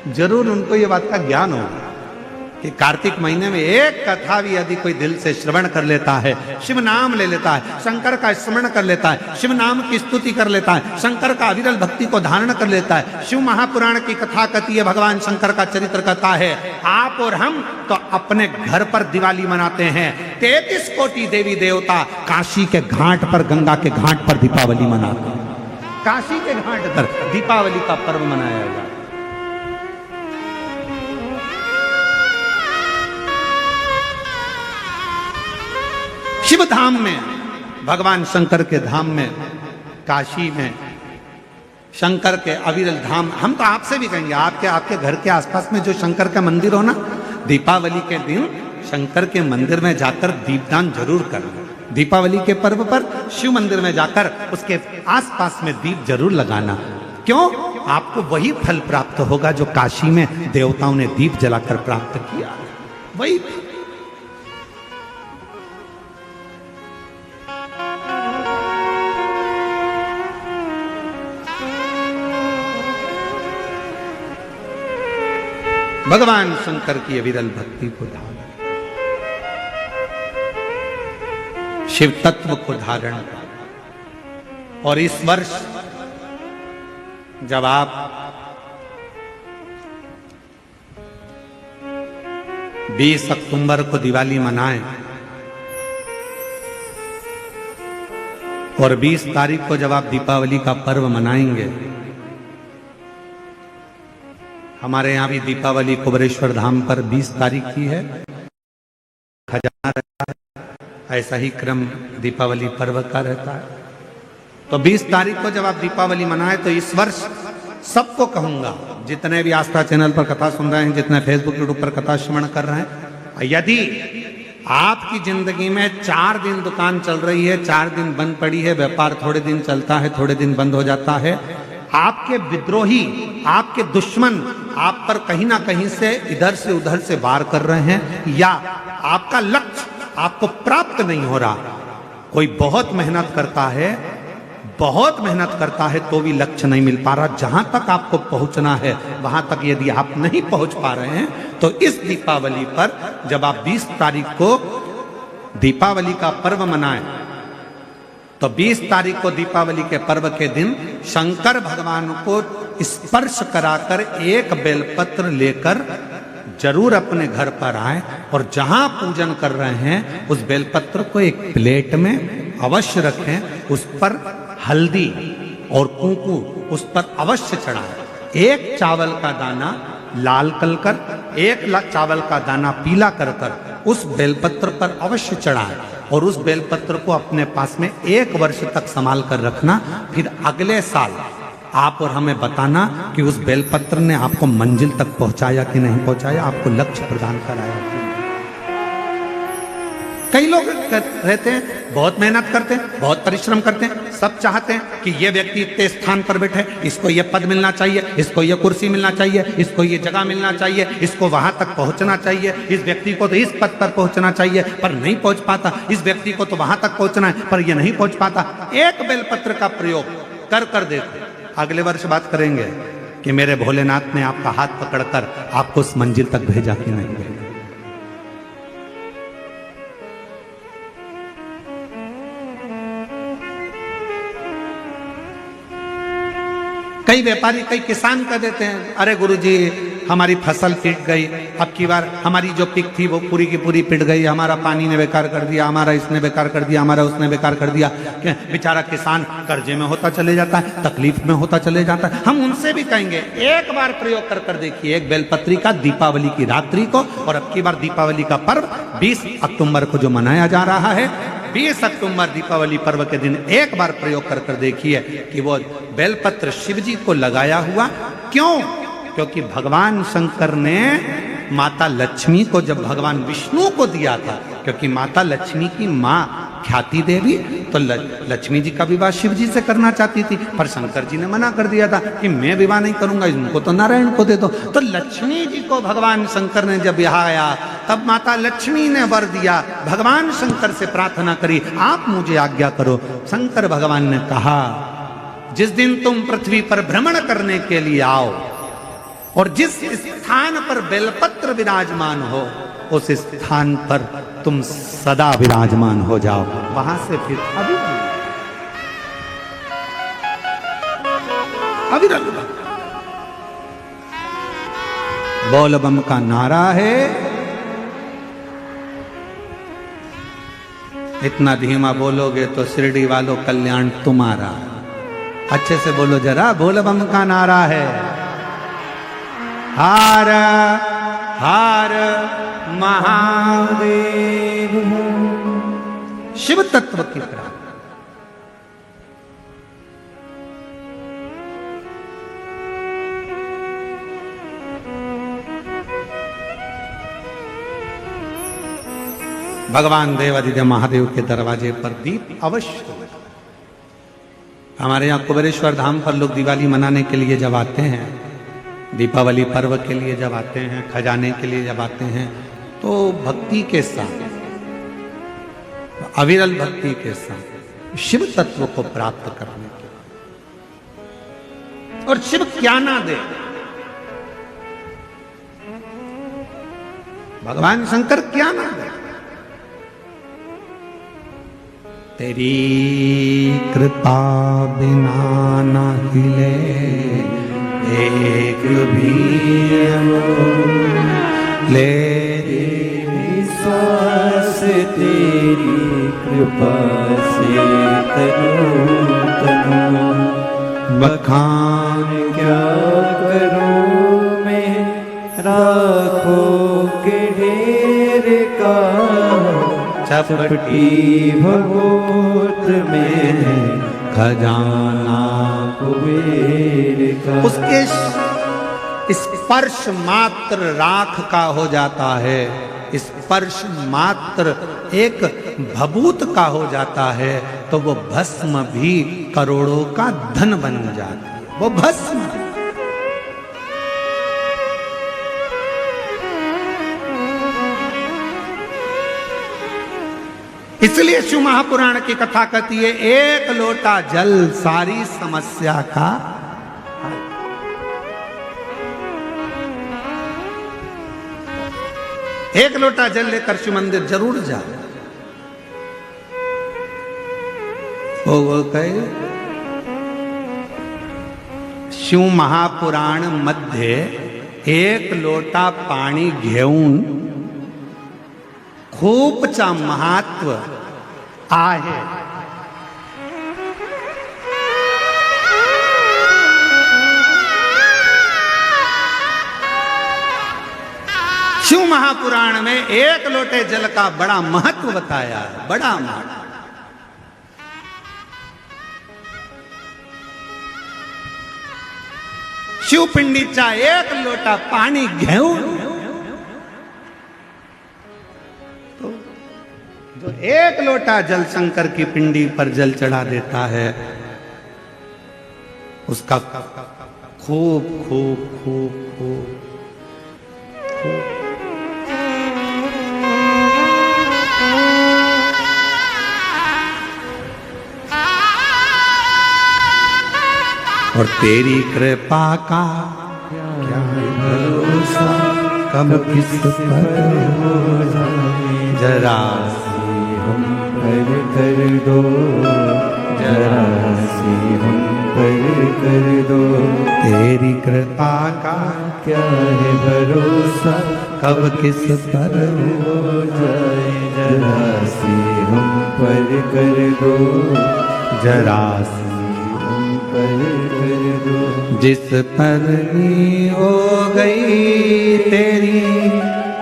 जरूर उनको ये बात का ज्ञान होगा कि कार्तिक महीने में एक कथा भी यदि कोई दिल से श्रवण कर लेता है, शिव नाम ले लेता है, शंकर का स्मरण कर लेता है, शिव नाम की स्तुति कर लेता है, शंकर का अविरल भक्ति को धारण कर लेता है, शिव महापुराण की कथा कहती है, भगवान शंकर का चरित्र कहता है, आप और हम तो अपने घर पर दिवाली मनाते हैं। 33 कोटि देवी देवता काशी के घाट पर, गंगा के घाट पर दीपावली मनाते हैं। काशी के घाट पर दीपावली का पर्व मनाया जाता है। शिव धाम में, भगवान शंकर के धाम में, काशी में, शंकर के अविरल धाम, हम तो आपसे भी कहेंगे, आपके घर के आसपास में जो शंकर का मंदिर हो ना, दीपावली के दिन शंकर के मंदिर में जाकर दीपदान जरूर करना। दीपावली के पर्व पर शिव मंदिर में जाकर उसके आसपास में दीप जरूर लगाना। क्यों? आपको वही फल प्राप्त होगा जो काशी में देवताओं ने दीप जलाकर प्राप्त किया, वही। भगवान शंकर की अविरल भक्ति को धारण, शिव तत्व को धारण। और इस वर्ष जब आप 20 अक्टूबर को दिवाली मनाएं और 20 तारीख को जब आप दीपावली का पर्व मनाएंगे, हमारे यहाँ भी दीपावली कुबेरेश्वर धाम पर 20 तारीख की है, खजाना रहता है, ऐसा ही क्रम दीपावली पर्व का रहता है। तो 20 तारीख को जब आप दीपावली मनाए, तो इस वर्ष सबको कहूंगा, जितने भी आस्था चैनल पर कथा सुन रहे हैं, जितने फेसबुक यूट्यूब पर कथा श्रवण कर रहे हैं, यदि आपकी जिंदगी में 4 दिन दुकान चल रही है, 4 दिन बंद पड़ी है, व्यापार थोड़े दिन चलता है, थोड़े दिन बंद हो जाता है, आपके विद्रोही, आपके दुश्मन आप पर कहीं ना कहीं से इधर से उधर से वार कर रहे हैं, या आपका लक्ष्य आपको प्राप्त नहीं हो रहा, कोई बहुत मेहनत करता है तो भी लक्ष्य नहीं मिल पा रहा, जहां तक आपको पहुंचना है वहां तक यदि आप नहीं पहुंच पा रहे हैं, तो इस दीपावली पर जब आप 20 तारीख को दीपावली का पर्व मनाएं, तो 20 तारीख को दीपावली के पर्व के दिन शंकर भगवान को स्पर्श कराकर एक बेलपत्र लेकर जरूर अपने घर पर आए, और जहां पूजन कर रहे हैं उस बेलपत्र को एक प्लेट में अवश्य रखें, उस पर हल्दी और कुंकू उस पर अवश्य चढ़ाएं। एक चावल का दाना लाल कर, एक चावल का दाना पीला कर उस बेलपत्र पर अवश्य चढ़ाएं, और उस बेलपत्र को अपने पास में 1 वर्ष तक संभाल कर रखना। फिर अगले साल आप और हमें बताना कि उस बेलपत्र ने आपको मंजिल तक पहुंचाया कि नहीं पहुंचाया, आपको लक्ष्य प्रदान कराया कि नहीं। कई लोग रहते हैं, बहुत मेहनत करते हैं, बहुत परिश्रम करते हैं, सब चाहते हैं कि ये व्यक्ति इतने स्थान पर बैठे, इसको ये पद मिलना चाहिए, इसको ये कुर्सी मिलना चाहिए, इसको ये जगह मिलना चाहिए, इसको वहां तक पहुंचना चाहिए, इस व्यक्ति को तो इस पद पर पहुंचना चाहिए पर नहीं पहुंच पाता, इस व्यक्ति को तो वहां तक पहुंचना है पर ये नहीं पहुंच पाता। एक बेलपत्र का प्रयोग कर देखो, अगले वर्ष बात करेंगे कि मेरे भोलेनाथ ने आपका हाथ पकड़कर आपको उस मंजिल तक भेजा कि नहीं भेजा। कई व्यापारी, कई किसान कह देते हैं, अरे गुरुजी हमारी फसल पिट गई, अब की बार हमारी जो पिक थी वो पूरी की पूरी पिट गई, हमारा पानी ने बेकार कर दिया, हमारा इसने बेकार कर दिया, हमारा उसने बेकार कर दिया। बेचारा किसान कर्जे में होता चले जाता है, तकलीफ में होता चले जाता है। हम उनसे भी कहेंगे एक बार प्रयोग कर देखिए, एक बेलपत्री का दीपावली की रात्रि को, और अब की बार दीपावली का पर्व 20 अक्टूबर को जो मनाया जा रहा है, 20 अक्टूबर दीपावली पर्व के दिन एक बार प्रयोग कर देखिए कि वो बेलपत्र शिव जी को लगाया हुआ। क्यों? क्योंकि भगवान शंकर ने माता लक्ष्मी को जब भगवान विष्णु को दिया था, क्योंकि माता लक्ष्मी की माँ ख्याति देवी तो लक्ष्मी जी का विवाह शिव जी से करना चाहती थी, पर शंकर जी ने मना कर दिया था कि मैं विवाह नहीं करूंगा, इनको तो नारायण को दे दो। तो लक्ष्मी जी को भगवान शंकर ने जब यहाँ आया, तब माता लक्ष्मी ने वर दिया, भगवान शंकर से प्रार्थना करी, आप मुझे आज्ञा करो। शंकर भगवान ने कहा, जिस दिन तुम पृथ्वी पर भ्रमण करने के लिए आओ, और जिस स्थान पर बेलपत्र विराजमान हो उस स्थान पर तुम सदा विराजमान हो जाओ। वहां से फिर अविरल बोल बम का नारा है। इतना धीमा बोलोगे तो शिरडी वालों कल्याण तुम्हारा। अच्छे से बोलो जरा, बोल बम का नारा है। हार हार महादेव शिव तत्व की प्राप्ति। भगवान देवादिदेव महादेव के दरवाजे पर दीप अवश्य। हमारे यहाँ कुबेरेश्वर धाम पर लोग दिवाली मनाने के लिए जब आते हैं, दीपावली पर्व के लिए जब आते हैं, खजाने के लिए जब आते हैं, तो भक्ति के साथ, अविरल भक्ति के साथ शिव तत्व को प्राप्त करने के। और शिव क्या ना दे, भगवान शंकर क्या ना दे। तेरी कृपा बिना न हिले एक भी ले विश्वास तेरी कृपा से तनु तनु बखान क्या करूं मैं राखों के ढेर का चपटी भगोत में खजाना कुबेर का। उसके स्पर्श मात्र राख का हो जाता है, स्पर्श मात्र एक भभूत का हो जाता है, तो वो भस्म भी करोड़ों का धन बन जाती है। वो भस्म इसलिए शिव महापुराण की कथा कहती है, एक लोटा जल सारी समस्या का। एक लोटा जल लेकर शिव मंदिर जरूर जाओ। वो कहे शिव महापुराण मध्ये एक लोटा पाणी घेऊन खूपचा महत्व आहे। शिव महापुराण में एक लोटे जल का बड़ा महत्व बताया है, बड़ा महत्व। शिव पिंडीचा एक लोटा पाणी घेऊन, जो एक लोटा जल शंकर की पिंडी पर जल चढ़ा देता है, उसका खूब खूब खूब खूब और तेरी कृपा का क्या भरोसा, कब किस पर हो जाए। जरा हम पर कर दो, जरा सी हम पर कर दो। तेरी कृपा का क्या है भरोसा, कब किस पर हो जाए। जरा सी हम पर कर दो, जरा सी हम पर कर दो। जिस पर ही हो गई तेरी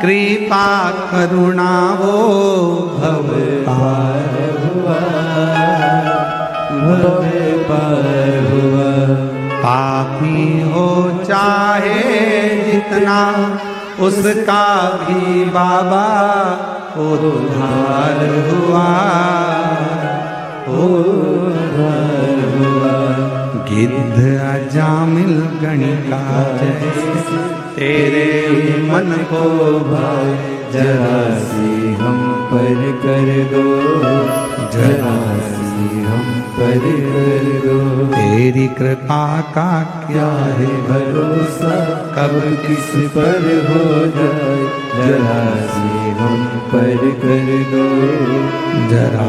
कृपा करुणा, वो भव पार हुआ, भव पार हुआ। पापी हो चाहे जितना, उसका भी बाबा उद्धार हुआ, उद्धार हुआ। गिद्ध अजामिल गणिका जैसे तेरे मन को भाए। जरा सी हम पर कर दो, जरा सी हम पर कर दो। तेरी कृपा का क्या है भरोसा कब किस पर हो जाए, जरा सी हम पर कर दो, जरा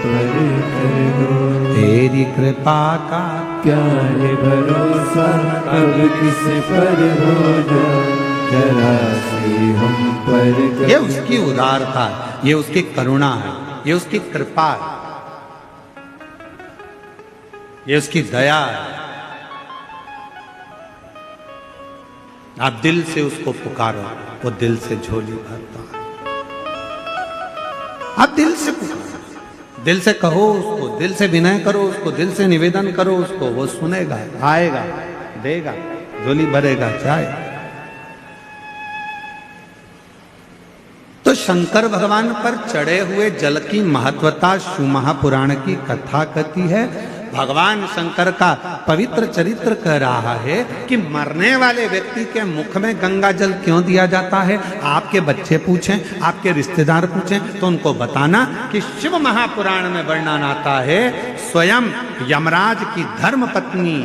पर कर दो। तेरी कृपा का क्या है भरोसा कब किस पर हो जाए, जरा सी हम पर कर ये उसकी उदारता है, ये उसकी करुणा है, ये उसकी कृपा है, ये उसकी दया है। आप दिल से उसको पुकारो, वो दिल से झोली भरता है। आप दिल से पुकारो, दिल से कहो उसको, दिल से विनय करो उसको, दिल से निवेदन करो उसको, वो सुनेगा, आएगा, देगा, झोली भरेगा, जाएगा। तो शंकर भगवान पर चढ़े हुए जल की महत्वता शिव महापुराण की कथा कहती है। भगवान शंकर का पवित्र चरित्र कह रहा है कि मरने वाले व्यक्ति के मुख में गंगा जल क्यों दिया जाता है। आपके बच्चे पूछें, आपके रिश्तेदार पूछें तो उनको बताना कि शिव महापुराण में वर्णन आता है, स्वयं यमराज की धर्म पत्नी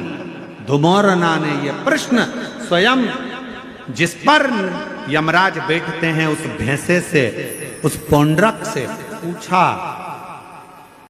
धुमोरना ने यह प्रश्न स्वयं जिस पर यमराज बैठते हैं उस भैंसे से, उस पौंड्रक से पूछा